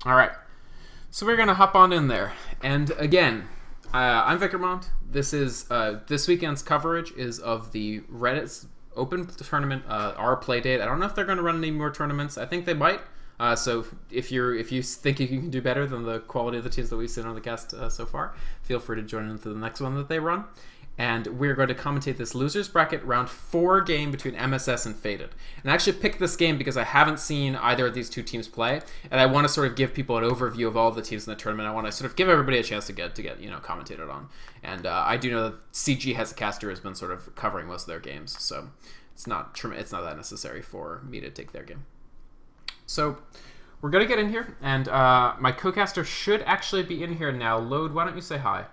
All right, so we're gonna hop on in there, and again, I'm Vickermont. This is this weekend's coverage is of the Reddit's Open tournament, our Playdate. I don't know if they're going to run any more tournaments. I think they might. So if you think you can do better than the quality of the teams that we've seen on the cast so far, feel free to join into the next one that they run. And we're going to commentate this losers bracket round 4 game between MS.S and Faded. And I actually picked this game because I haven't seen either of these two teams play, and I want to sort of give people an overview of all the teams in the tournament. I want to sort of give everybody a chance to get commentated on. And I do know that CG has a caster who has been sort of covering most of their games, so it's not that necessary for me to take their game. So we're gonna get in here, and my co-caster should actually be in here now. Load, why don't you say hi?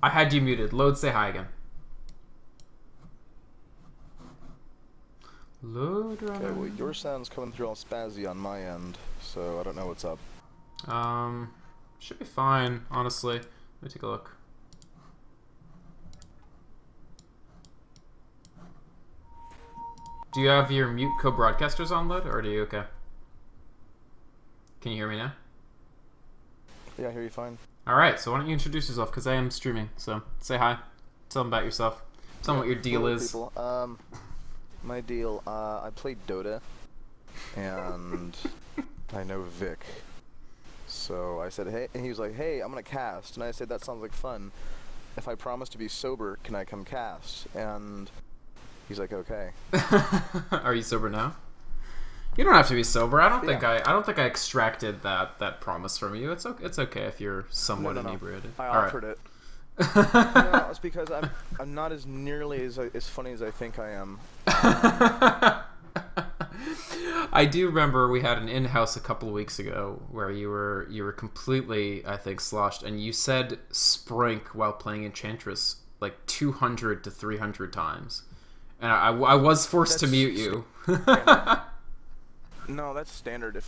I had you muted. Load, say hi again. Load. Okay, well, your sound's coming through all spazzy on my end, so I don't know what's up. Should be fine, honestly. Let me take a look. Do you have your mute co-broadcasters on, Load, or are you okay? Can you hear me now? Yeah, I hear you fine. Alright, so why don't you introduce yourself, because I am streaming, so say hi. Tell them about yourself. Tell them what your deal is. People. My deal, I played Dota, and I know Vic. So I said, hey, and he was like, hey, I'm gonna cast, and I said, that sounds like fun. If I promise to be sober, can I come cast? And he's like, okay. Are you sober now? You don't have to be sober. I don't think I extracted that promise from you. It's okay if you're somewhat inebriated. I offered it. No, it's because I'm not as nearly as funny as I think I am. I do remember we had an in-house a couple of weeks ago where you were completely, I think, sloshed, and you said "sprink" while playing Enchantress like 200 to 300 times, and I was forced to mute you. No, that's standard.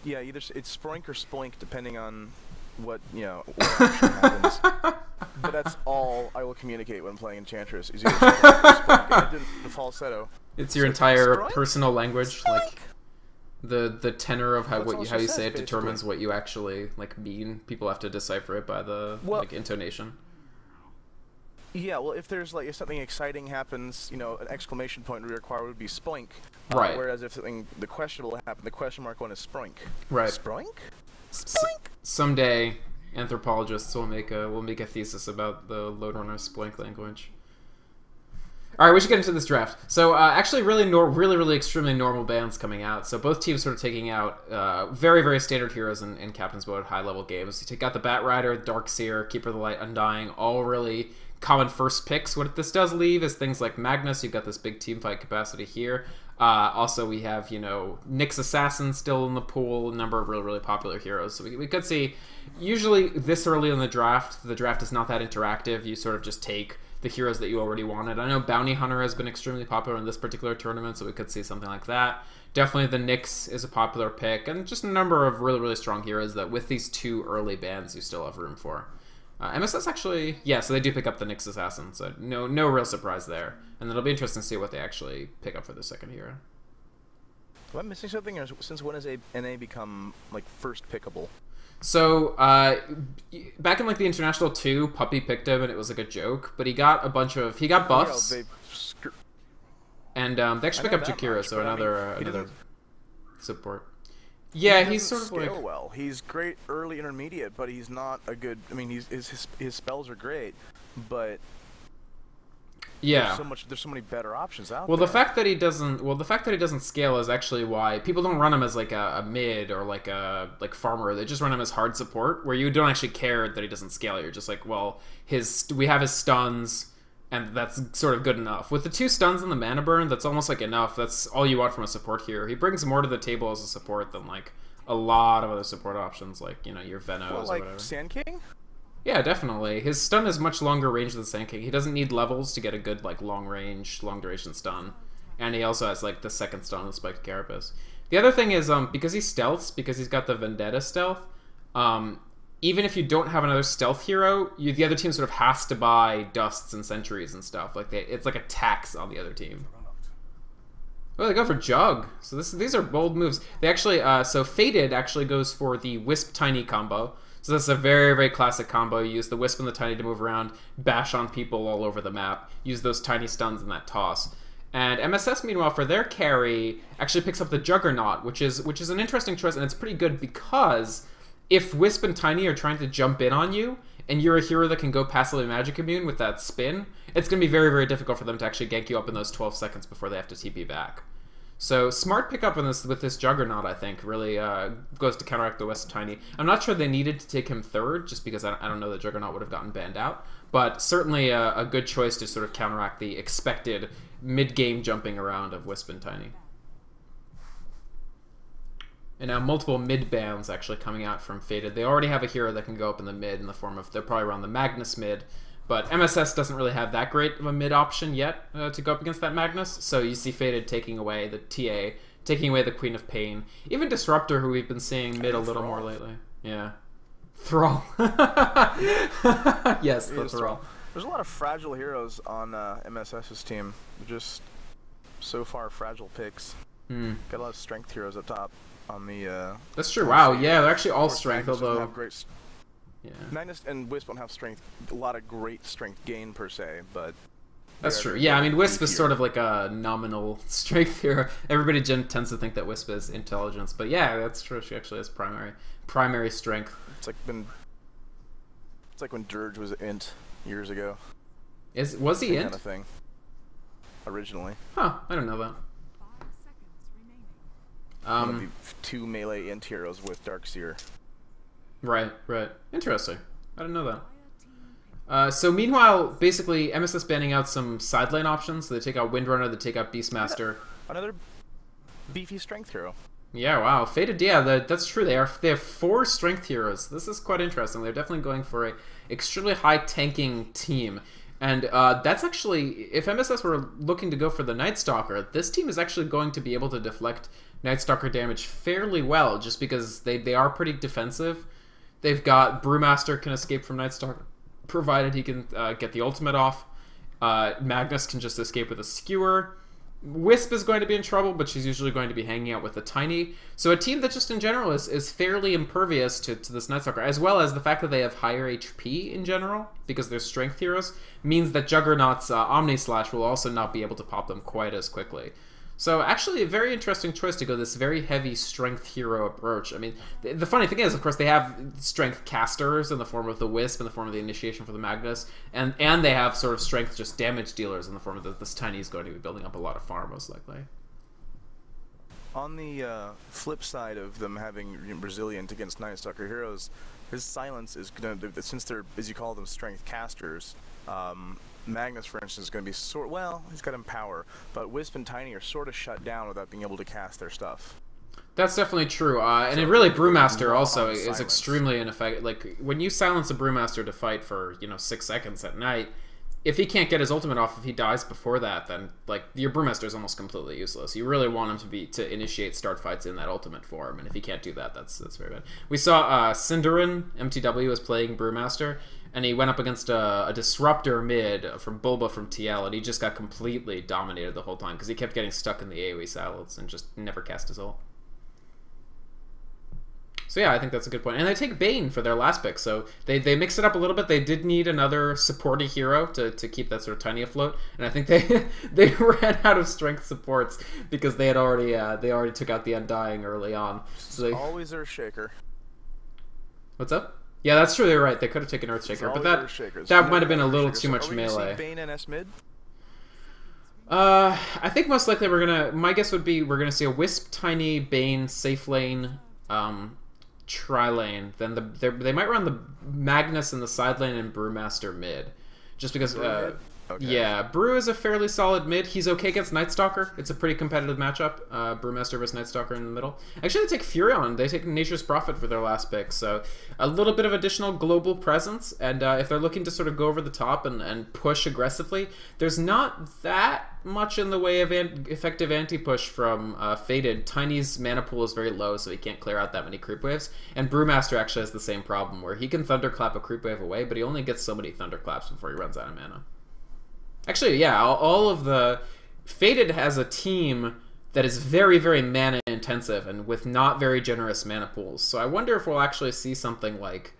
Yeah, either it's Sproink or Spoink, depending on what action happens. But that's all I will communicate when playing Enchantress. Is either Sproink or Spoink. And it didn't falsetto. It's your entire personal language, like the tenor of how you say it determines what you actually mean. People have to decipher it by the intonation. Yeah, well, if there's if something exciting happens, an exclamation point required would be spoink. Right. Whereas if something the questionable happened, the question mark one is sproink. Right. Sproink? Spoink. Someday, anthropologists will make a thesis about the Loadrunner Sploink language. All right, we should get into this draft. So, actually, really extremely normal bands coming out. So both teams sort of taking out very, very standard heroes in Captain's Mode high-level games. You take out the Bat Rider, Darkseer, Keeper of the Light, Undying, all really common first picks. What this does leave is things like Magnus. You've got this big team fight capacity here. Also, we have, Nyx Assassin still in the pool, a number of really popular heroes. So we could see, usually this early in the draft is not that interactive. You sort of just take the heroes that you already wanted. I know Bounty Hunter has been extremely popular in this particular tournament, so we could see something like that. Definitely the Nyx is a popular pick, and just a number of really strong heroes that with these two early bans you still have room for. MS.S actually, yeah, so they do pick up the Nyx Assassin, so no real surprise there. And it'll be interesting to see what they actually pick up for the second hero. Am I missing something, or since when has NA become first pickable? So back in the International 2, Puppy picked him and it was a joke, but he got buffs. And they actually pick up Jakira, so another support. Yeah, he's sort of scale well. He's great early intermediate, but he's not a good. I mean, his spells are great, but yeah, there's so many better options out there. Well, the fact that he doesn't scale is actually why people don't run him as a mid or a farmer. They just run him as hard support, where you don't actually care that he doesn't scale. You're just well, we have his stuns, and that's sort of good enough. With the 2 stuns and the mana burn, that's almost enough. That's all you want from a support here. He brings more to the table as a support than a lot of other support options, your Venos or whatever. Sand King? Yeah, definitely. His stun is much longer range than Sand King. He doesn't need levels to get a good long range, long duration stun. And he also has the second stun with Spiked Carapace. The other thing is because he stealths, because he's got the Vendetta stealth, even if you don't have another stealth hero, the other team sort of has to buy dusts and sentries and stuff. Like it's like a tax on the other team. Oh, they go for Jug. So these are bold moves. They actually, so Fated actually goes for the Wisp Tiny combo. So that's a very, very classic combo. You use the Wisp and the Tiny to move around, bash on people all over the map, use those tiny stuns in that toss. And MS.S, meanwhile, for their carry, actually picks up the Juggernaut, which is an interesting choice, and it's pretty good because if Wisp and Tiny are trying to jump in on you, and you're a hero that can go passively magic immune with that spin, it's going to be very, very difficult for them to actually gank you up in those 12 seconds before they have to TP back. So smart pickup with this Juggernaut, I think, really goes to counteract the Wisp Tiny. I'm not sure they needed to take him third, just because I don't know that Juggernaut would have gotten banned out, but certainly a good choice to sort of counteract the expected mid-game jumping around of Wisp and Tiny. And now multiple mid bans actually coming out from Fated. They already have a hero that can go up in the mid in the form of, they're probably around the Magnus mid, but MS.S doesn't really have that great of a mid option yet to go up against that Magnus, so you see Fated taking away the TA, taking away the Queen of Pain. Even Disruptor, who we've been seeing mid a little more lately. Yeah. Thrall. Yes, the Thrall. There's a lot of fragile heroes on MS.S's team. Just so far fragile picks. Got a lot of strength heroes up top. On the that's true. Wow, yeah, they're actually all strength, although have great Magnus and Wisp don't have strength, a lot of great strength gain per se, but that's true. Yeah, I mean, Wisp is sort of like a nominal strength hero. Everybody tends to think that Wisp is intelligence, but yeah, that's true. She actually has primary strength. It's like when Dirge was int years ago. Was he int? Kind of thing. Originally. Huh? I don't know that. One of the 2 melee int heroes with Darkseer. Right. Interesting. I didn't know that. So meanwhile, basically, MS.S banning out some side lane options. So they take out Windrunner, they take out Beastmaster. Another beefy strength hero. Yeah, wow. Fated, yeah, that's true. They have 4 strength heroes. This is quite interesting. They're definitely going for a extremely high tanking team. And that's actually, if MS.S were looking to go for the Night Stalker, this team is actually going to be able to deflect Night Stalker damage fairly well, just because they are pretty defensive. They've got Brewmaster can escape from Night Stalker, provided he can get the ultimate off. Magnus can just escape with a skewer. Wisp is going to be in trouble, but she's usually going to be hanging out with the Tiny. So a team that just in general is fairly impervious to this Night Stalker, as well as the fact that they have higher HP in general, because they're strength heroes, means that Juggernaut's Omni Slash will also not be able to pop them quite as quickly. So actually a very interesting choice to go this very heavy strength hero approach. I mean, the funny thing is, of course, they have strength casters in the form of the Wisp, in the form of the initiation for the Magnus, and they have sort of strength just damage dealers in the form of this Tiny is going to be building up a lot of farm, most likely. On the flip side of them having resilient against Night Stalker heroes, his silence is going to, since they're, as you call them, strength casters, Magnus, for instance, is going to be well, he's got Empower, but Wisp and Tiny are sort of shut down without being able to cast their stuff. That's definitely true, and it really, Brewmaster also is extremely ineffective. Like, when you silence a Brewmaster to fight for, 6 seconds at night, if he can't get his ultimate off, if he dies before that, then, like, your Brewmaster is almost completely useless. You really want him to initiate start fights in that ultimate form, and if he can't do that, that's very bad. We saw Cinderin, MTW, was playing Brewmaster, and he went up against a Disruptor mid from Bulba from TL, and he just got completely dominated the whole time, because he kept getting stuck in the AoE silos and just never cast his ult. So yeah, I think that's a good point. And they take Bane for their last pick, so they mix it up a little bit. They did need another supporty hero to keep that sort of Tiny afloat, and I think they ran out of strength supports because they already took out the Undying early on. So always Earthshaker. What's up? Yeah, that's true. You're right. They could have taken Earthshaker, but that might have been a little too much melee. Bane and S mid? I think most likely my guess would be we're gonna see a Wisp, Tiny, Bane, safe lane, tri-lane. Then they might run the Magnus in the side lane and Brewmaster mid, just because Okay. Yeah, Brew is a fairly solid mid. He's okay against Night Stalker. It's a pretty competitive matchup. Brewmaster versus Night Stalker in the middle. Actually, they take Furion. They take Nature's Prophet for their last pick. So a little bit of additional global presence. And if they're looking to sort of go over the top and push aggressively, there's not that much in the way of effective anti-push from Faded. Tiny's mana pool is very low, so he can't clear out that many creep waves. And Brewmaster actually has the same problem, where he can Thunderclap a creep wave away, but he only gets so many Thunderclaps before he runs out of mana. Actually, yeah, all of the... Faded has a team that is very, very mana intensive and with not very generous mana pools. So I wonder if we'll actually see something like...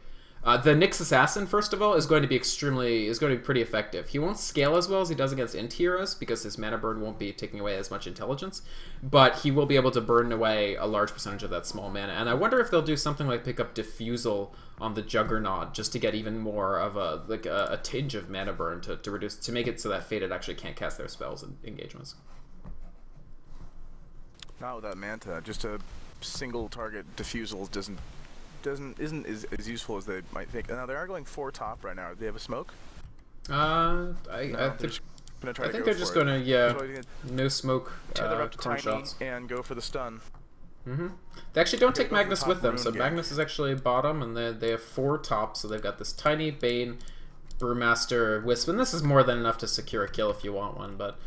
the Nyx Assassin, first of all, is going to be pretty effective. He won't scale as well as he does against int heroes because his mana burn won't be taking away as much intelligence, but he will be able to burn away a large percentage of that small mana. And I wonder if they'll do something like pick up Diffusal on the Juggernaut just to get even more of a tinge of mana burn to make it so that Faded actually can't cast their spells and engagements. Not with that Manta. Just a single target Diffusal isn't as useful as they might think. Now they are going 4 top right now. Do they have a smoke? I think they're just gonna no smoke tether up to corn Tiny shots and go for the stun. They actually don't take Magnus with them, so game. Magnus is actually bottom, and they have 4 tops, so they've got this Tiny, Bane, Brewmaster, Wisp, and this is more than enough to secure a kill if you want one, but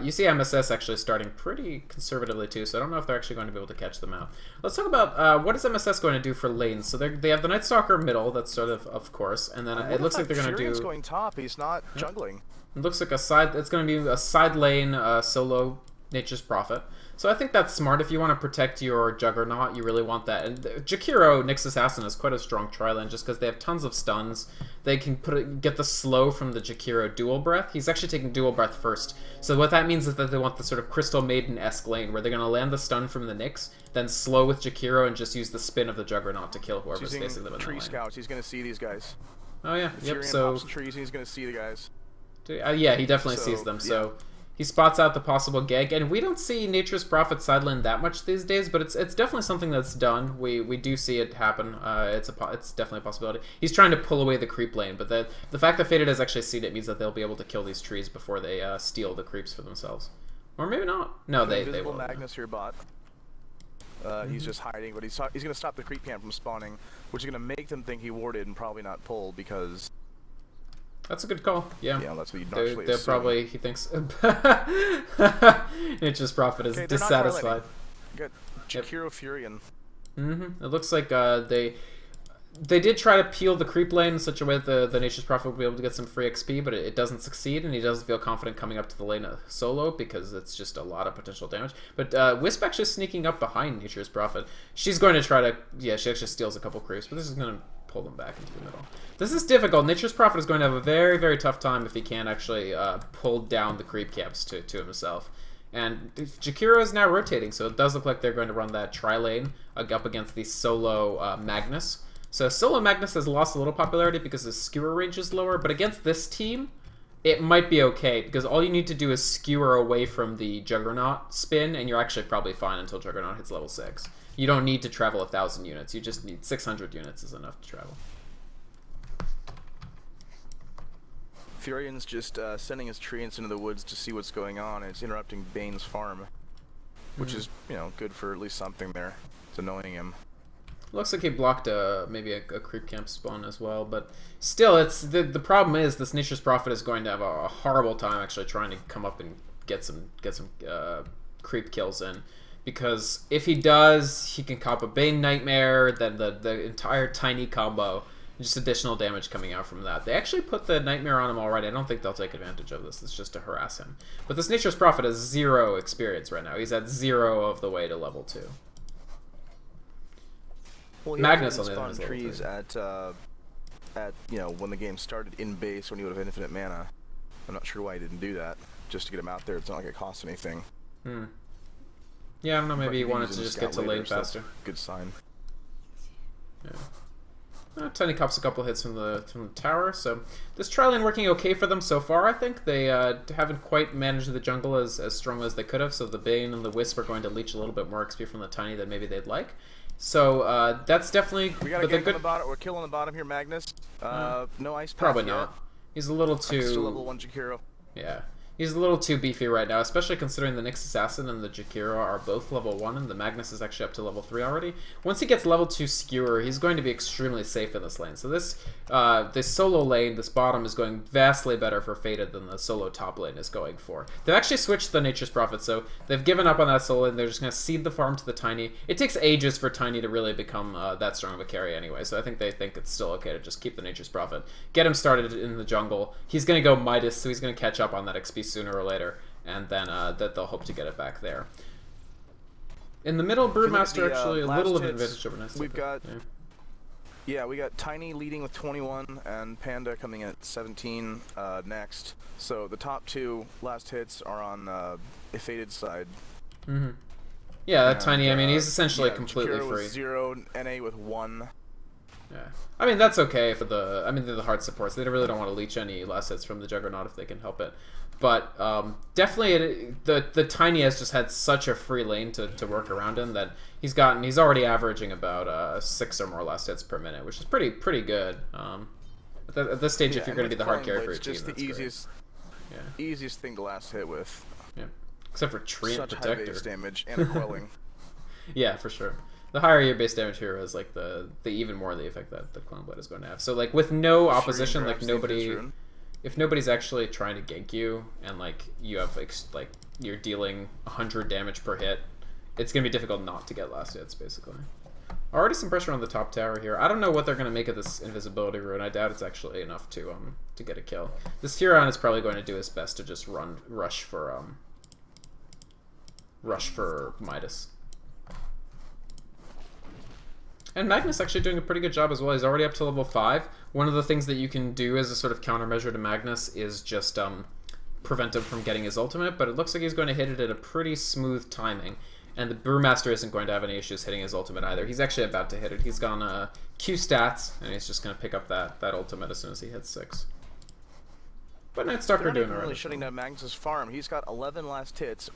you see MS.S actually starting pretty conservatively too, so I don't know if they're actually going to be able to catch them out. Let's talk about what is MS.S going to do for lanes. So they have the Night Stalker middle, that's sort of course, and then it looks like they're going to do... going top, he's not jungling. It looks like it's going to be a side lane solo Nature's Prophet. So I think that's smart. If you want to protect your Juggernaut, you really want that. And Jakiro, Nyx Assassin, is quite a strong tri-lane just because they have tons of stuns. They can get the slow from the Jakiro Dual Breath. He's actually taking Dual Breath first. So what that means is that they want the sort of Crystal Maiden-esque lane where they're going to land the stun from the Nyx, then slow with Jakiro and just use the spin of the Juggernaut to kill whoever's facing them in the lane. Tree Scouts, he's going to see these guys. Oh yeah, yep, so... pops trees and he's going to see the guys. Yeah, he definitely sees them, so... He spots out the possible gank, and we don't see Nature's Prophet side lane that much these days, but it's definitely something that's done. We do see it happen. It's definitely a possibility. He's trying to pull away the creep lane, but the fact that Faded has actually seen it means that they'll be able to kill these trees before they steal the creeps for themselves. Or maybe not. No, they will. Magnus here bot. He's just hiding, but he's going to stop the creep camp from spawning, which is going to make them think he warded and probably not pull because... That's a good call. Yeah. Yeah, that's what you actually they're probably, he thinks... Nature's Prophet is dissatisfied. Got Jakiro Furion. It looks like they did try to peel the creep lane in such a way that the Nature's Prophet will be able to get some free XP, but it doesn't succeed, and he doesn't feel confident coming up to the lane solo because it's just a lot of potential damage. But Wisp actually sneaking up behind Nature's Prophet. She's going to try to... Yeah, she actually steals a couple creeps, but this is going to pull them back into the middle. This is difficult. Nature's Prophet is going to have a very, very tough time if he can't actually pull down the creep camps to himself. And Jakiro is now rotating, so it does look like they're going to run that tri-lane up against the solo Magnus. So solo Magnus has lost a little popularity because his skewer range is lower, but against this team, it might be okay, because all you need to do is skewer away from the Juggernaut spin, and you're actually probably fine until Juggernaut hits level 6. You don't need to travel 1,000 units, you just need 600 units is enough to travel. Furion's just sending his treants into the woods to see what's going on, and it's interrupting Bane's farm, which is, you know, good for at least something there. It's annoying him. Looks like he blocked maybe a creep camp spawn as well, but still, it's the problem is this Nature's Prophet is going to have a horrible time actually trying to come up and get some creep kills in, because if he does, he can cop a Bane Nightmare, then the entire Tiny combo. Just additional damage coming out from that. They actually put the Nightmare on him already. I don't think they'll take advantage of this. It's just to harass him. But this Nature's Prophet has 0 experience right now. He's at 0 of the way to level 2. Well, Magnus on the other hand trees at you know, when the game started in base when he would have infinite mana. I'm not sure why he didn't do that. Just to get him out there, it's not like it costs anything. Yeah, I don't know. Maybe he wanted to just get to lane faster. Good sign. Yeah. Tiny cops a couple hits from the tower, so this tri-lane working okay for them so far. I think they haven't quite managed the jungle as strongly as they could have, so the Bane and the Wisp are going to leech a little bit more XP from the Tiny than maybe they'd like. So that's definitely... We gotta get on the bottom. We're killing the bottom here, Magnus. No ice path Probably yet. not. He's a little too... Still level 1 Jakiro. Yeah. He's a little too beefy right now, especially considering the Nyx Assassin and the Jakiro are both level 1, and the Magnus is actually up to level 3 already. Once he gets level 2 Skewer, he's going to be extremely safe in this lane. So this solo lane, this bottom, is going vastly better for Fated than the solo top lane is going for. They've actually switched the Nature's Prophet, so they've given up on that solo lane. They're just going to seed the farm to the Tiny. It takes ages for Tiny to really become that strong of a carry anyway, so I think they think it's still okay to just keep the Nature's Prophet. Get him started in the jungle. He's going to go Midas, so he's going to catch up on that XP sooner or later, and then that they'll hope to get it back there. In the middle, Brewmaster actually a little of an advantage over Nest. We've got we got Tiny leading with 21 and Panda coming in at 17 next. So the top 2 last hits are on Fated side. Yeah, that Tiny. I mean, he's essentially completely Jakiro free. With 0, NA with 1. Yeah, I mean that's okay for the. I mean they're the hard supports. They really don't want to leech any last hits from the Juggernaut if they can help it. But definitely the Tiny has just had such a free lane to work around in that he's already averaging about 6 or more last hits per minute, which is pretty good. At this stage, if you're going to be the hard carry for your team, just the easiest thing to last hit with. Yeah, except for Treant Such Protector. high base damage and a quelling. Yeah, for sure. The higher your base damage hero is, like the even more the effect that the Clone Blade is going to have. So like with no opposition, like nobody, if nobody's actually trying to gank you and like you have like you're dealing 100 damage per hit, it's gonna be difficult not to get last hits basically. Already some pressure on the top tower here. I don't know what they're gonna make of this invisibility rune. I doubt it's actually enough to get a kill. This Furion is probably going to do his best to just rush for Midas. And Magnus actually doing a pretty good job as well. He's already up to level 5. One of the things that you can do as a sort of countermeasure to Magnus is just prevent him from getting his ultimate, but it looks like he's going to hit it at a pretty smooth timing. And the Brewmaster isn't going to have any issues hitting his ultimate either. He's actually about to hit it. He's gone Q stats, and he's just going to pick up that ultimate as soon as he hits 6. But Nightstalker doing really shutting down Magnus's farm. He's got 11 last hits,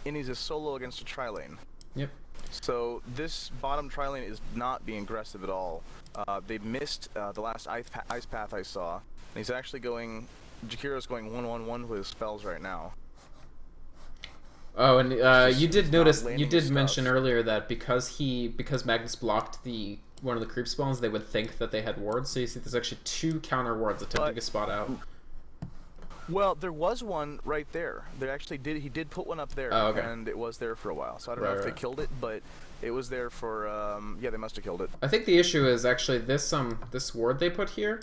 and he's a solo against a tri-lane. Yep. So this bottom tri-lane is not being aggressive at all. They missed the last ice path I saw. And he's actually going... Jakiro's going 1-1-1 with his spells right now. Oh, and you did notice, you did mention earlier that because Magnus blocked one of the creep spawns, they would think that they had wards. So you see there's actually 2 counter wards attempting to spot out. Well, there was one right there. He did put one up there, and it was there for a while. So I don't know if they killed it, but it was there for, yeah, they must have killed it. I think the issue is actually this ward they put here.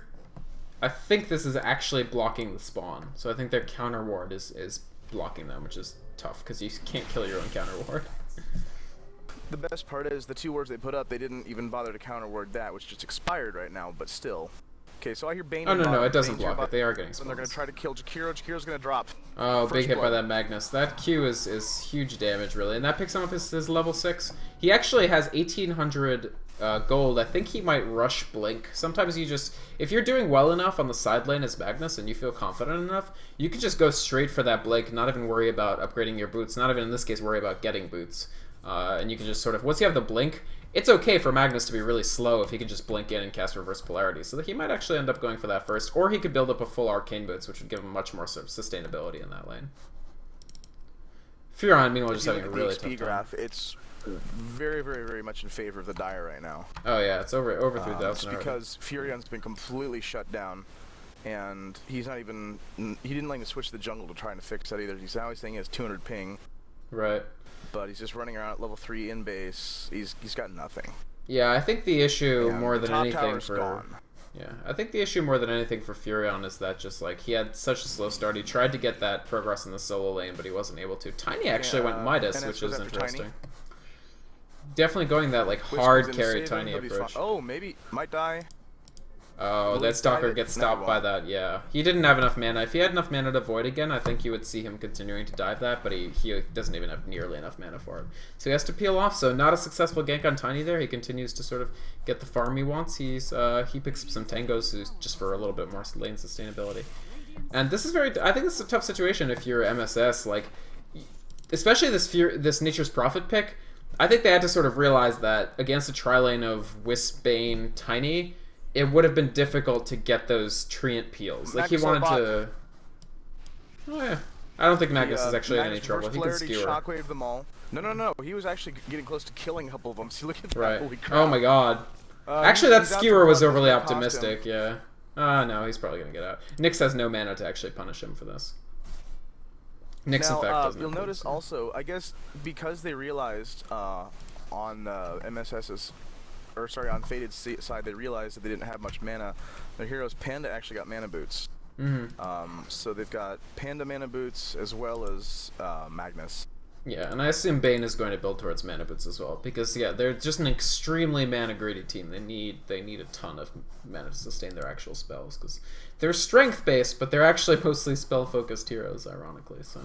I think this is actually blocking the spawn. So I think their counter ward is blocking them, which is tough, because you can't kill your own counter ward. The best part is the 2 wards they put up, they didn't even bother to counter ward that, which just expired right now, but still. Okay, so I hear Bane. Oh, no, it doesn't block it. They are getting spawns. And they're going to try to kill Jakiro. Jakiro's going to drop. Oh, big hit by that Magnus. That Q is huge damage, really. And that picks him up his level 6. He actually has 1,800 gold. I think he might rush Blink. Sometimes you just... If you're doing well enough on the side lane as Magnus and you feel confident enough, you can just go straight for that Blink, not even worry about upgrading your boots, not even in this case worry about getting boots. And you can just sort of... Once you have the Blink... It's okay for Magnus to be really slow if he can just blink in and cast Reverse Polarity, so that he might actually end up going for that first, or he could build up a full Arcane Boots, which would give him much more sort of sustainability in that lane. Furion, meanwhile, just having a really tough graph, it's very, very, very much in favor of the Dire right now. Oh yeah, it's over 3,000 It's because Furion's been completely shut down, and he's not even... He didn't like to switch to the jungle to try and fix that either. He's now saying he has 200 ping. Right. But he's just running around at level 3 in base. He's got nothing. Yeah, I think the issue more than anything for gone. Yeah, I think the issue more than anything for Furion is that just like he had such a slow start. He tried to get that progress in the solo lane, but he wasn't able to. Tiny actually went Midas, which is interesting. Tiny. Definitely going that like hard carry Tiny approach. Oh, maybe might die. Oh, that Stalker gets stopped by that, yeah. He didn't have enough mana. If he had enough mana to Void again, I think you would see him continuing to dive that, but he doesn't even have nearly enough mana for it. So he has to peel off, so not a successful gank on Tiny there. He continues to sort of get the farm he wants. He picks up some Tangos just for a little bit more lane sustainability. And this is I think this is a tough situation if you're MS.S, like, especially this Nature's Prophet pick. I think they had to sort of realize that against a tri-lane of Wisp, Bane, Tiny, it would have been difficult to get those Treant peels. Like he wanted to... Oh yeah. I don't think Magnus is actually in any Magnus trouble. He can polarity skewer. shockwave them all. No. He was actually getting close to killing a couple of them. See, look at that. Right. Holy crap. Oh my god. Actually, that he's out skewer for was blood, overly that's gonna cost optimistic, yeah. No, he's probably gonna get out. Nyx has no mana to actually punish him for this. Nyx, in fact, doesn't. You'll notice also, I guess, because they realized on MS.S's, or sorry, on Fated's side, they realized that they didn't have much mana. Their heroes, Panda actually got mana boots. So they've got Panda mana boots as well as Magnus. Yeah, and I assume Bane is going to build towards mana boots as well, because yeah, they're just an extremely mana greedy team. They need a ton of mana to sustain their actual spells, because they're strength based, but they're actually mostly spell focused heroes, ironically. So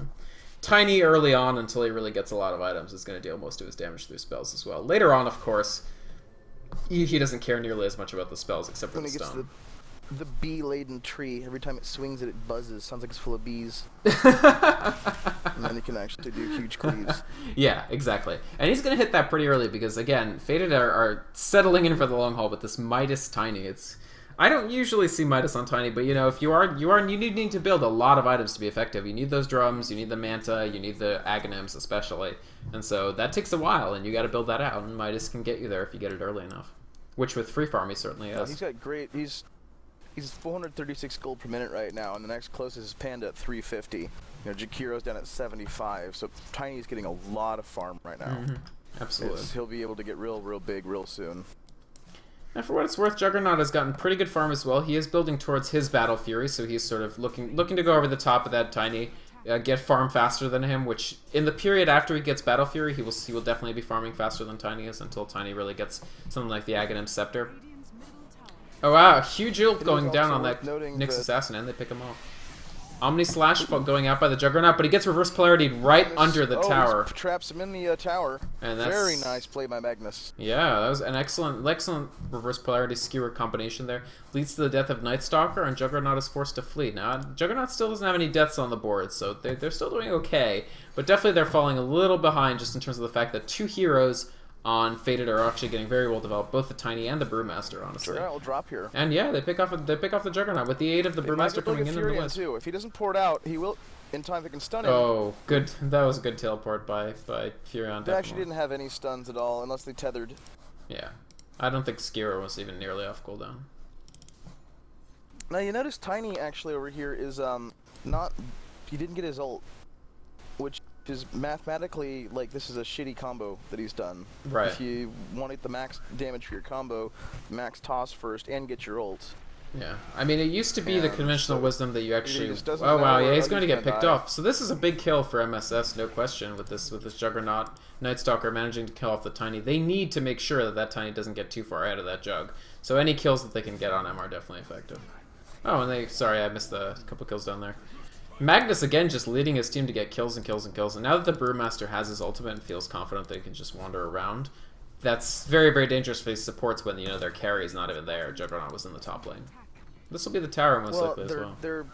Tiny early on, until he really gets a lot of items, is going to deal most of his damage through spells as well. Later on, of course, he doesn't care nearly as much about the spells, except for the stone. The bee-laden tree. Every time it swings it buzzes. Sounds like it's full of bees. And then you can actually do huge cleaves. Yeah, exactly. And he's going to hit that pretty early because, again, Fated are settling in for the long haul, but this Midas Tiny, I don't usually see Midas on Tiny, but, you know, if you need to build a lot of items to be effective. You need those drums, you need the Manta, you need the Aghanims especially. And so that takes a while, and you got to build that out, and Midas can get you there if you get it early enough. Which, with Free Farm, he certainly is. He's got great... He's 436 gold per minute right now, and the next closest is Panda at 350. You know, Jakiro's down at 75, so Tiny's getting a lot of farm right now. Absolutely. He'll be able to get real big real soon. And for what it's worth, Juggernaut has gotten pretty good farm as well. He is building towards his Battle Fury, so he's sort of looking to go over the top of that Tiny, get farm faster than him, which in the period after he gets Battle Fury, he will definitely be farming faster than Tiny is until Tiny really gets something like the Aghanim Scepter. Oh wow, huge ult going down on that Nyx Assassin, and they pick him off. Omni Slash going out by the Juggernaut, but he gets reverse polarity right under the tower. Traps him in the tower. And that's very nice play by Magnus. Yeah, that was an excellent reverse polarity skewer combination there. Leads to the death of Night Stalker, and Juggernaut is forced to flee. Now, Juggernaut still doesn't have any deaths on the board, so they're still doing okay, but definitely they're falling a little behind just in terms of the fact that two heroes on Fated are actually getting very well developed, both the Tiny and the Brewmaster, honestly. Juggernaut will drop here. And yeah, they pick off the Juggernaut with the aid of the Brewmaster coming in the list. Too. If he doesn't pour it out, he will. In time, they can stun him. Oh, good. That was a good teleport by Furion. They actually didn't have any stuns at all, unless they tethered. Yeah, I don't think Skewer was even nearly off cooldown. Now you notice Tiny actually over here is not. He didn't get his ult, which is mathematically, like, this is a shitty combo that he's done. Right. If you want the max damage for your combo, max toss first and get your ult. Yeah, I mean, it used to be the conventional wisdom that you actually... Oh wow, yeah, he's going to get picked off. So this is a big kill for MS.S, no question, with this Juggernaut. Night Stalker managing to kill off the Tiny. They need to make sure that Tiny doesn't get too far out of that Jug. So any kills that they can get on him are definitely effective. Oh, and sorry, I missed the couple kills down there. Magnus, again, just leading his team to get kills and kills and kills. And now that the Brewmaster has his ultimate and feels confident that he can just wander around, that's very, very dangerous for these supports when, you know, their carry is not even there. Juggernaut was in the top lane. This will be the tower most likely as well. Their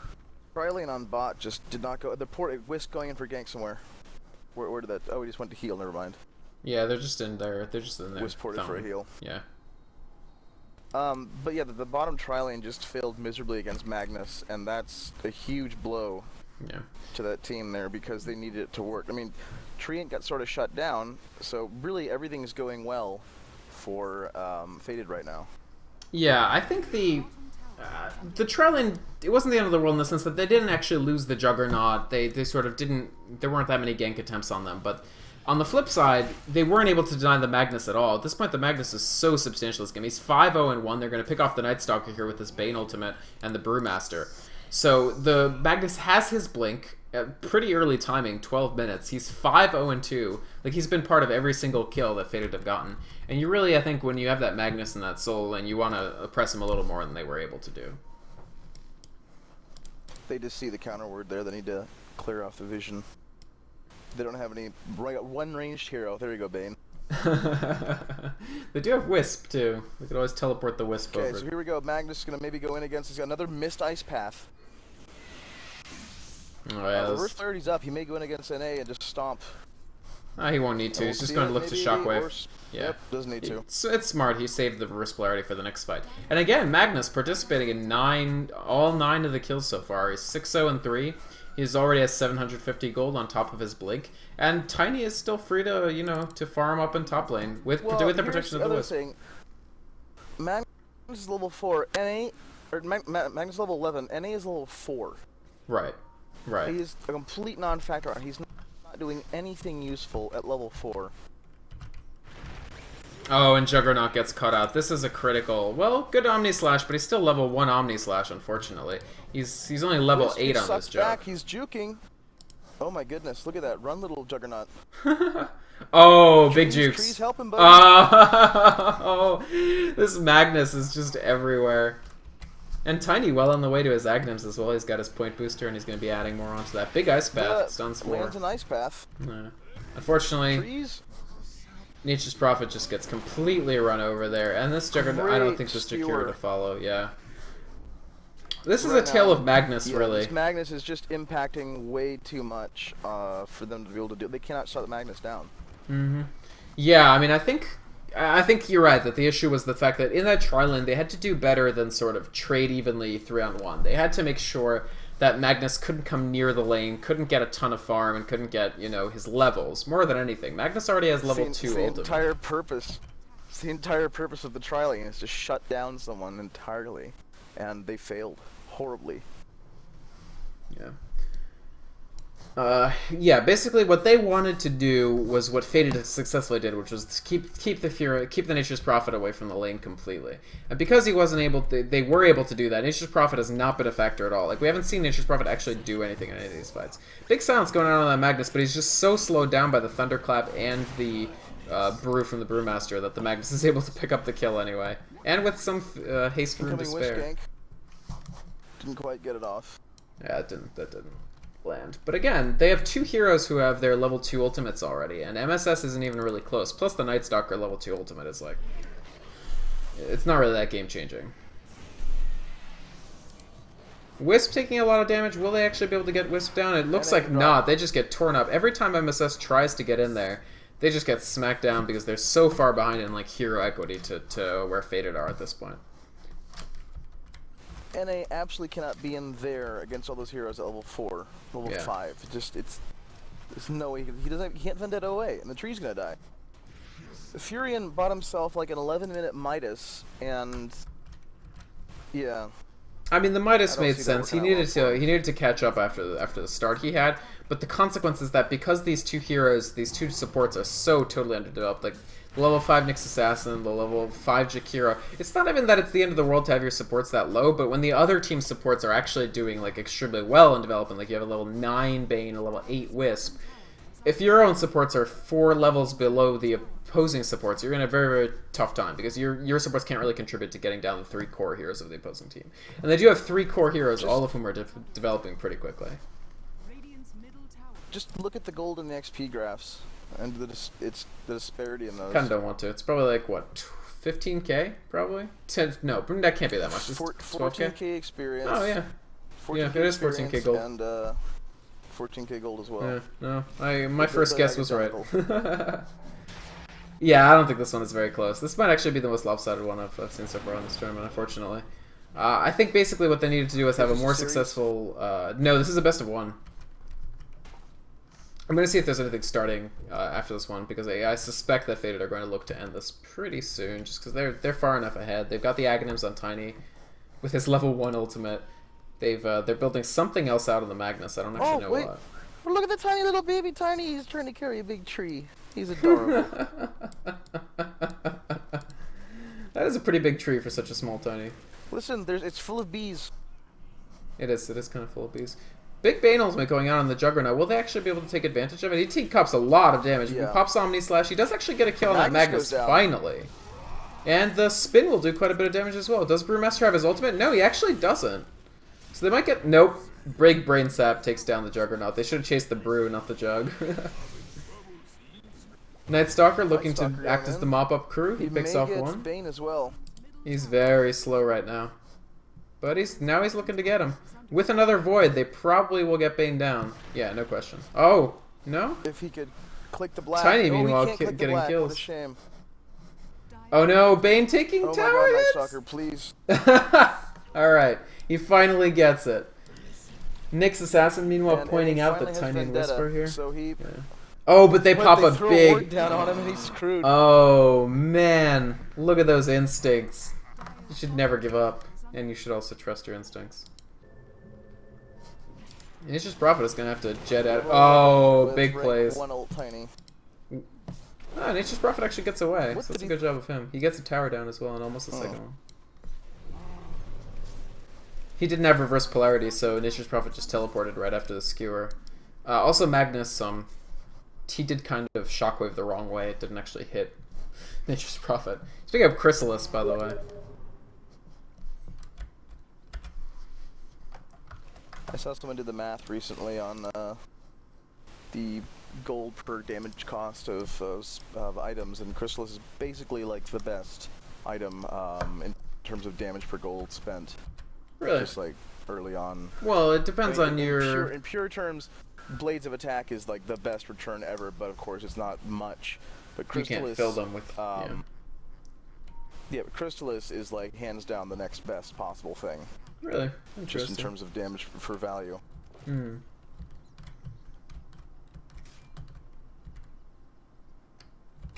tri-lane on bot just did not go. The port Whisk going in for gank somewhere. Where did that? Oh, he just went to heal. Never mind. Yeah, they're just in there. Whisk ported for a heal. Yeah. But yeah, the bottom tri-lane just failed miserably against Magnus, and that's a huge blow to that team there because they needed it to work. I mean, Treant got sort of shut down, so really everything's going well for Fated right now. Yeah, I think the tri-lane, it wasn't the end of the world in the sense that they didn't actually lose the Juggernaut. They sort of didn't, there weren't that many gank attempts on them, but on the flip side, they weren't able to deny the Magnus at all. At this point, the Magnus is so substantial this game. He's 5-0-1. They're going to pick off the Night Stalker here with this Bane ultimate and the Brewmaster. So the Magnus has his blink at pretty early timing, 12 minutes. He's 5-0-2. Like, he's been part of every single kill that Fated have gotten. And you really, I think, when you have that Magnus and that Soul, and you want to press him a little more than they were able to do. They just see the counter word there. They need to clear off the vision. They don't have any... one ranged hero. There you go, Bane. They do have Wisp, too. We could always teleport the Wisp over. Okay, so here we go. Magnus is going to maybe go in against... He's got another missed ice path. Oh, yeah, reverse 30's up. He may go in against NA and just stomp. He won't need to. He's just going to look to Shockwave. Yeah. Yep, doesn't need to. It's smart. He saved the reverse polarity for the next fight. And again, Magnus participating in all 9 of the kills so far. He's 6-0-3. He's already has 750 gold on top of his blink, and Tiny is still free to, you know, to farm up in top lane with the protection of the Wisp. Magnus is level 4, NA, or Magnus is level 11, NA is level 4. Right, right. He's a complete non-factor. He's not doing anything useful at level 4. Oh, and Juggernaut gets cut out. This is a critical. Well, good Omni Slash, but he's still level 1 Omni Slash, unfortunately. He's only level 8 on this Jug. He's juking. Oh my goodness, look at that. Run, little Juggernaut. Oh, big jukes. Trees helping, buddy. Oh, this Magnus is just everywhere. And Tiny well on the way to his Aghanim's as well. He's got his point booster, and he's going to be adding more onto that. Big Ice Path, stuns 4. Lands an Ice Path. Unfortunately... Trees? Nature's Prophet just gets completely run over there, and this Juggernaut, I don't think this Jakira to follow, yeah. This is a tale of Magnus, really. This Magnus is just impacting way too much for them to be able to do. They cannot shut the Magnus down. Yeah, I mean, I think you're right, that the issue was the fact that in that tri-lane, they had to do better than sort of trade evenly 3-on-1. They had to make sure that Magnus couldn't come near the lane, couldn't get a ton of farm, and couldn't get, you know, his levels, more than anything. Magnus already has level 2 ultimate. The entire purpose of the tri-lane is to shut down someone entirely, and they failed horribly. Yeah. Yeah, basically what they wanted to do was what Faded successfully did, which was to keep the Nature's Prophet away from the lane completely. And because he wasn't able to, they were able to do that. Nature's Prophet has not been a factor at all. Like, we haven't seen Nature's Prophet actually do anything in any of these fights. Big silence going on that Magnus, but he's just so slowed down by the Thunderclap and the Brew from the Brewmaster that the Magnus is able to pick up the kill anyway. And with some haste rune to spare. Didn't quite get it off. Yeah, that didn't land. But again, they have 2 heroes who have their level 2 ultimates already, and MS.S isn't even really close. Plus the Night Stalker level 2 ultimate is like... it's not really that game-changing. Wisp taking a lot of damage. Will they actually be able to get Wisp down? It looks like not. They just get torn up. Every time MS.S tries to get in there, they just get smacked down because they're so far behind in like hero equity to where Faded are at this point. NA absolutely cannot be in there against all those heroes at level 4, level 5. There's no way he can't Vendetta away, and the tree's gonna die. The Furion bought himself like an 11-minute Midas, and yeah. I mean, the Midas made sense. He needed to catch up after the start he had, but the consequence is that because these 2 heroes, these 2 supports are so totally underdeveloped, like the level 5 Nyx Assassin, the level 5 Jakira, it's not even that it's the end of the world to have your supports that low, but when the other team supports are actually doing like extremely well in development, like you have a level 9 Bane, a level 8 Wisp, if your own supports are 4 levels below the opposing supports, you're in a very, very tough time, because your supports can't really contribute to getting down the 3 core heroes of the opposing team. And they do have 3 core heroes, all of whom are developing pretty quickly. Just look at the gold and the XP graphs, and it's the disparity in those. Kinda don't want to. It's probably like, what, 15k, probably? 10, no, that can't be that much. It's 14k experience. Oh, yeah. 14K yeah, it is 14k gold. And 14k gold as well. Yeah, no, my first guess was right. Yeah, I don't think this one is very close. This might actually be the most lopsided one I've seen so far in this tournament, unfortunately. I think basically what they needed to do was have a more successful... no, this is a best of 1. I'm going to see if there's anything starting after this one, because I suspect that Faded are going to look to end this pretty soon, just because they're far enough ahead. They've got the Aghanims on Tiny with his level 1 ultimate. They're building something else out of the Magnus. I don't actually know what. Oh, look at the tiny little baby Tiny. He's trying to carry a big tree. He's adorable. That is a pretty big tree for such a small Tiny. Listen, it's full of bees. It is kind of full of bees. Big Bane ultimate going on the Juggernaut. Will they actually be able to take advantage of it? He cops a lot of damage. Yeah. He pops Omni Slash. He does actually get a kill on that Magnus, finally. And the spin will do quite a bit of damage as well. Does Brewmaster have his ultimate? No, he actually doesn't. So they might get... Nope. Big Brain Sap takes down the Juggernaut. They should have chased the Brew, not the Jug. Night Stalker looking to act as the mop-up crew. He picks off 1. Bane as well. He's very slow right now. But now he's looking to get him. With another Void, they probably will get Bane down. Yeah, no question. Oh, no? If he could click the black. Tiny, meanwhile, getting kills. What a shame. Oh no, Bane taking tower my God, hits? Night Stalker, please. Alright, he finally gets it. Nyx Assassin, meanwhile, And pointing he out the finally has Tiny and Vendetta, Whisper here. So he. Yeah. Oh, but they pop they a throw big. A ward down on him and he's screwed. Oh man, look at those instincts. You should never give up, and you should also trust your instincts. Nature's Prophet is gonna have to jet out. Oh, big plays. One ult Tiny. Oh, Nature's Prophet actually gets away. So that's a good job of him. He gets a tower down as well, and almost a second one. He didn't have reverse polarity, so Nature's Prophet just teleported right after the skewer. Also, Magnus, he did kind of shockwave the wrong way. It didn't actually hit Nature's Prophet. Speaking of Chrysalis, by the way. I saw someone did the math recently on the gold per damage cost of items, and Chrysalis is basically like the best item in terms of damage per gold spent. Really? Just like early on. Well, it depends on your... In pure terms, Blades of Attack is like the best return ever, but of course it's not much. But Chrysalis, you can't fill them with... yeah, but Chrysalis is like hands down the next best possible thing. Really? Just in terms of damage for value. Hmm.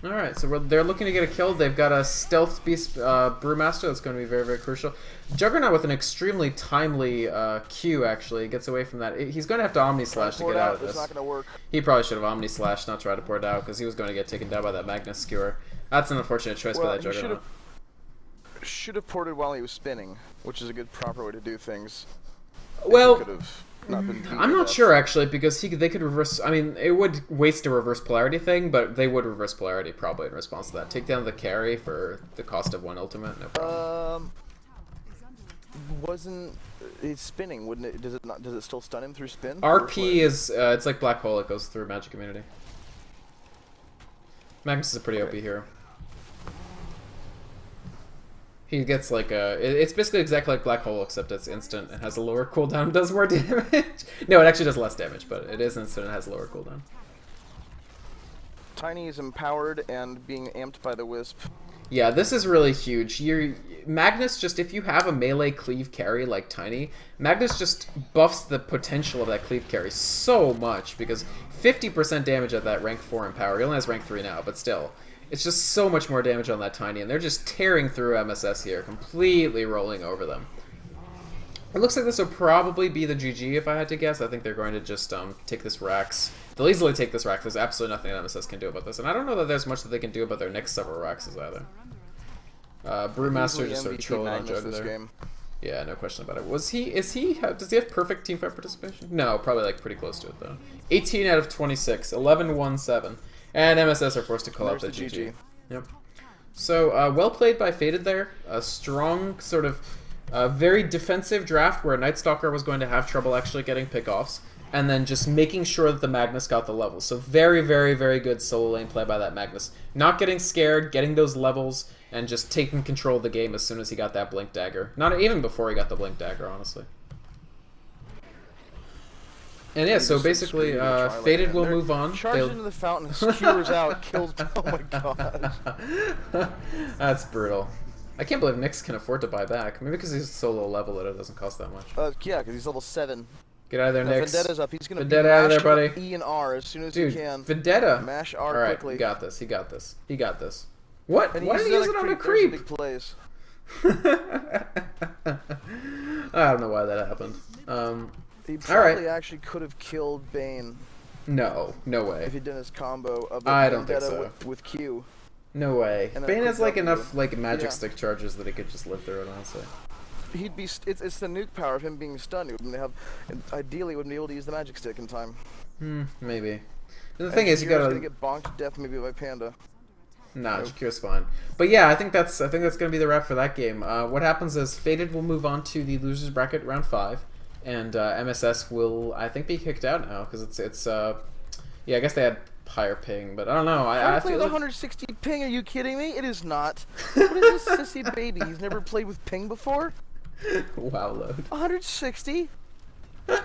Alright, so they're looking to get a kill. They've got a Stealth Beast Brewmaster that's going to be very, very crucial. Juggernaut with an extremely timely Q, actually, gets away from that. He's going to have to Omni Slash to get out of this. It's not going to work. He probably should have Omni Slash, not try to pour it out, because he was going to get taken down by that Magnus Skewer. That's an unfortunate choice by that Juggernaut. Should have ported while he was spinning, which is a good proper way to do things. Well, I'm not sure actually, because they could reverse. I mean, it would waste a reverse polarity thing, but they would reverse polarity probably in response to that. Take down the carry for the cost of one ultimate, no problem. Wasn't it's spinning? Wouldn't it? Does it not? Does it still stun him through spin? RP is it's like Black Hole. It goes through Magic Immunity. Magnus is a pretty OP hero. He gets like a... It's basically exactly like Black Hole, except it's instant and has a lower cooldown and does more damage. No, it actually does less damage, but it is instant and has a lower cooldown. Tiny is empowered and being amped by the Wisp. Yeah, this is really huge. Magnus, just if you have a melee cleave carry like Tiny, Magnus just buffs the potential of that cleave carry so much, because 50% damage at that rank 4 empower. He only has rank 3 now, but still. It's just so much more damage on that Tiny, and they're just tearing through MS.S here, completely rolling over them. It looks like this will probably be the GG if I had to guess. I think they're going to just take this Rax. They'll easily take this Rax. There's absolutely nothing that MS.S can do about this, and I don't know that there's much that they can do about their next several Raxes either. Brewmaster just sort of trolling on Jug there. Game. Yeah, no question about it. Does he have perfect teamfight participation? No, probably like pretty close to it though. 18 out of 26, 11-1-7. And MS.S are forced to call out the GG. Yep. So, well played by Faded there. A strong, sort of, very defensive draft where Night Stalker was going to have trouble actually getting pickoffs. And then just making sure that the Magnus got the levels. So very, very, very good solo lane play by that Magnus. Not getting scared, getting those levels, and just taking control of the game as soon as he got that Blink Dagger. Not even before he got the Blink Dagger, honestly. And yeah, so basically, Faded will move on. Charges into the fountain, skewers out, kills. Oh my god. That's brutal. I can't believe Nyx can afford to buy back. Maybe because he's so low level that it doesn't cost that much. Yeah, because he's level 7. Get out of there, Nyx. Vendetta's up. He's gonna Vendetta out of there, buddy. E and R as soon as Dude, he can. Vendetta. Mash R quickly. He got this. He got this. He got this. What? And Why did he use it on a creep? Big plays. I don't know why that happened. He probably actually could have killed Bane. No, no way. If he'd done his combo of I don't think so. with Q. No way. Bane has like enough like magic Yeah. stick charges that he could just live through it, honestly. He'd be. It's the nuke power of him being stunned. He wouldn't have. Ideally, wouldn't be able to use the magic stick in time. Maybe. And the thing is, you gotta gonna get bonked to death maybe by Panda. Nah, Jakir's fine. But yeah, I think that's gonna be the wrap for that game. What happens is Faded will move on to the losers bracket round 5. And MS.S will, I think, be kicked out now because it's yeah, I guess they had higher ping, but I don't know. I feel feel the like... 160 ping. Are you kidding me? It is not. What is this sissy baby? He's never played with ping before. Wow, load. 160. Yeah,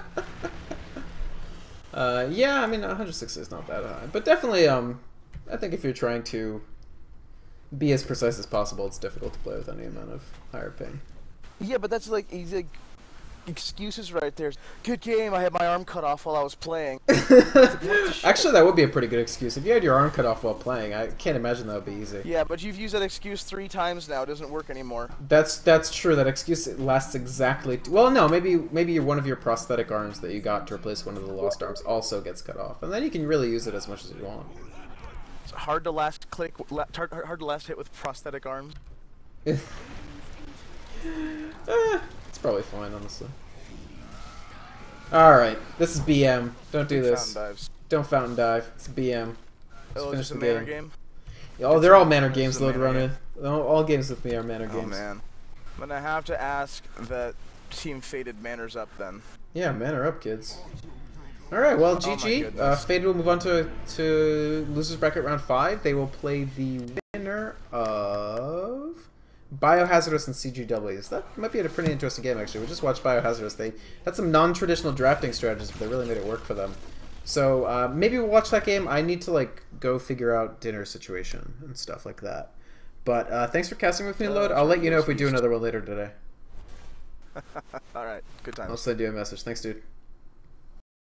I mean 160 is not that high, but definitely I think if you're trying to be as precise as possible, it's difficult to play with any amount of higher ping. Yeah, but that's like excuses right there. Good game. I had my arm cut off while I was playing. Actually, that would be a pretty good excuse. If you had your arm cut off while playing, I can't imagine that would be easy. Yeah, but you've used that excuse 3 times now. It doesn't work anymore. That's true. That excuse lasts exactly. Well, no, maybe one of your prosthetic arms that you got to replace one of the lost arms also gets cut off, and then you can really use it as much as you want. It's hard to last hard to last hit with prosthetic arms. It's probably fine, honestly. Alright, this is BM. Don't do this. Fountain dives. Don't fountain dive. It's BM. Let's Oh, finish is the this a manor game? Oh, they're all manor This games, is a manor Loadrunner. All games with me are manor games. Oh man. I'm gonna have to ask that Team Faded manners up then. Yeah, manor up, kids. Alright, well, Oh my GG. goodness. Faded will move on to Losers Bracket Round 5. They will play the winner of Biohazardous and CGWs. That might be a pretty interesting game, actually. We just watched Biohazardous. They had some non-traditional drafting strategies, but they really made it work for them. So maybe we'll watch that game. I need to like go figure out dinner situation and stuff like that. But thanks for casting with me, Load. I'll let you know if we do another one later today. Alright, good times. I'll send you a message. Thanks, dude.